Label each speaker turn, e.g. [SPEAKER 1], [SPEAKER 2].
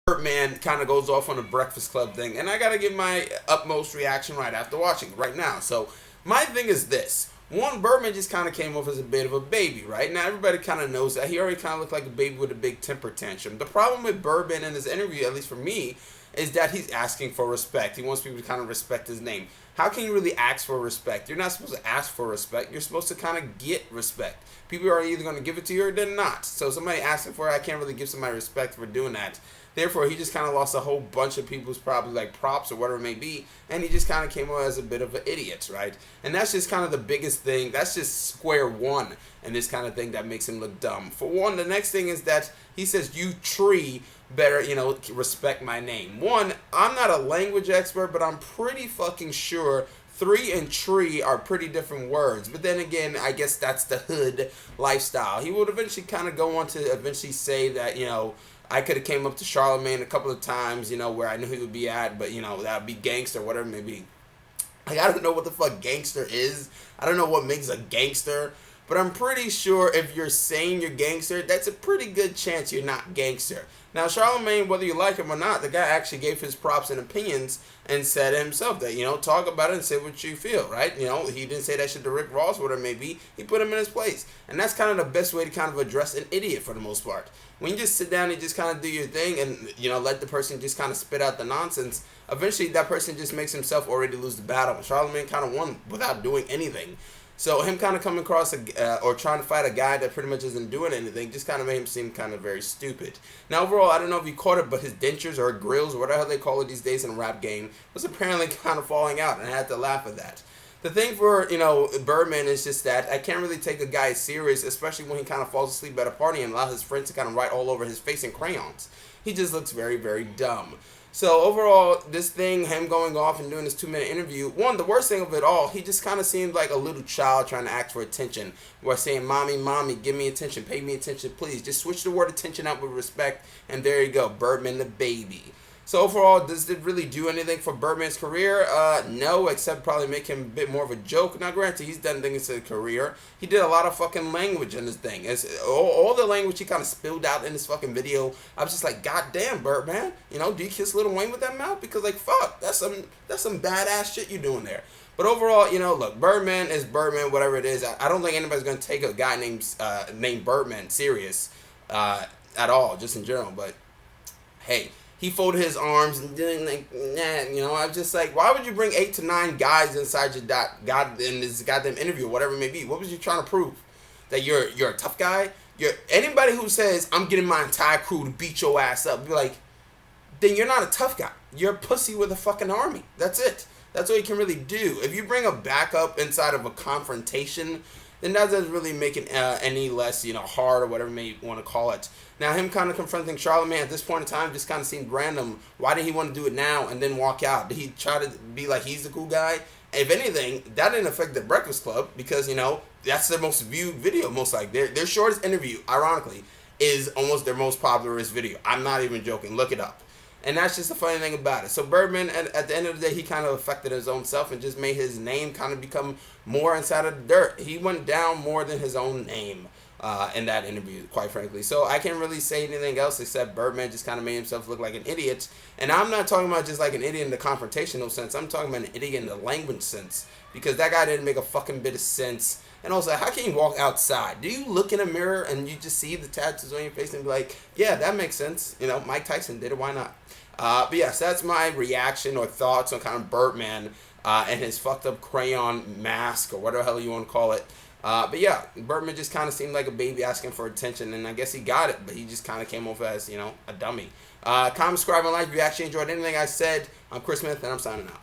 [SPEAKER 1] Birdman kind of goes off on a Breakfast Club thing, and I gotta give my utmost reaction right after watching it right now. So my thing is this. One, Birdman just kind of came off as a bit of a baby, right? Now, everybody kind of knows that. He already kind of looked like a baby with a big temper tantrum. The problem with Birdman in this interview, at least for me, is that he's asking for respect. He wants people to kind of respect his name. How can you really ask for respect? You're not supposed to ask for respect. You're supposed to kind of get respect. People are either going to give it to you or they're not. So somebody asking for it, I can't really give somebody respect for doing that. Therefore, he just kind of lost a whole bunch of people's probably like props or whatever it may be, and he just kind of came out as a bit of an idiot, right? And that's just kind of the biggest thing. That's just square one, and this kind of thing that makes him look dumb. For one, the next thing is that he says, "You tree better, respect my name." One, I'm not a language expert, but I'm pretty fucking sure three and tree are pretty different words. But then again, I guess that's the hood lifestyle. He would eventually kind of go on to eventually say that, I could have came up to Charlemagne a couple of times, where I knew he would be at, but, that would be gangster, whatever it may be. Like, I don't know what the fuck gangster is. I don't know what makes a gangster. But I'm pretty sure if you're saying you're gangster, that's a pretty good chance you're not gangster. Now, Charlemagne, whether you like him or not, the guy actually gave his props and opinions and said himself that, talk about it and say what you feel, right? He didn't say that shit to Rick Ross, whatever it may be. He put him in his place. And that's kind of the best way to kind of address an idiot for the most part. When you just sit down and just kind of do your thing and, let the person just kind of spit out the nonsense, eventually that person just makes himself already lose the battle. Charlemagne kind of won without doing anything. So him kind of coming across or trying to fight a guy that pretty much isn't doing anything just kind of made him seem kind of very stupid. Now overall, I don't know if you caught it, but his dentures or grills or whatever they call it these days in a rap game was apparently kind of falling out, and I had to laugh at that. The thing for, Birdman is just that I can't really take a guy serious, especially when he kind of falls asleep at a party and allows his friends to kind of write all over his face in crayons. He just looks very, very dumb. So overall, this thing, him going off and doing this 2-minute interview, one, the worst thing of it all, he just kind of seemed like a little child trying to ask for attention. Where saying, mommy, give me attention, pay me attention, please. Just switch the word attention out with respect, and there you go, Birdman the baby. So overall, does it really do anything for Birdman's career? No, except probably make him a bit more of a joke. Now, granted, he's done things in his career. He did a lot of fucking language in this thing. It's, all the language he kind of spilled out in this fucking video, I was just like, God damn, Birdman. Do you kiss Lil Wayne with that mouth? Because, like, fuck, that's some badass shit you're doing there. But overall, look, Birdman is Birdman, whatever it is. I don't think anybody's going to take a guy named Birdman serious at all, just in general. But, hey, he folded his arms and didn't I was just like, why would you bring 8 to 9 guys inside your in this goddamn interview, whatever it may be? What was you trying to prove? That you're a tough guy? Anybody who says I'm getting my entire crew to beat your ass up, be like, then you're not a tough guy. You're a pussy with a fucking army. That's it. That's all you can really do. If you bring a backup inside of a confrontation, then that doesn't really make it any less, hard or whatever you may want to call it. Now, him kind of confronting Charlemagne at this point in time just kind of seemed random. Why did he want to do it now and then walk out? Did he try to be like he's the cool guy? If anything, that didn't affect the Breakfast Club because, that's their most viewed video, most like. Their shortest interview, ironically, is almost their most popularist video. I'm not even joking. Look it up. And that's just the funny thing about it. So Birdman, at the end of the day, he kind of affected his own self and just made his name kind of become more inside of the dirt. He went down more than his own name in that interview, quite frankly. So I can't really say anything else except Birdman just kind of made himself look like an idiot. And I'm not talking about just like an idiot in the confrontational sense. I'm talking about an idiot in the language sense. Because that guy didn't make a fucking bit of sense. And also, how can you walk outside? Do you look in a mirror and you just see the tattoos on your face and be like, yeah, that makes sense. Mike Tyson did it. Why not? But yes, that's my reaction or thoughts on kind of Birdman and his fucked up crayon mask or whatever the hell you want to call it. But yeah, Birdman just kind of seemed like a baby asking for attention, and I guess he got it, but he just kind of came off as, a dummy. Comment, subscribe, and like if you actually enjoyed anything I said. I'm Chris Smith, and I'm signing out.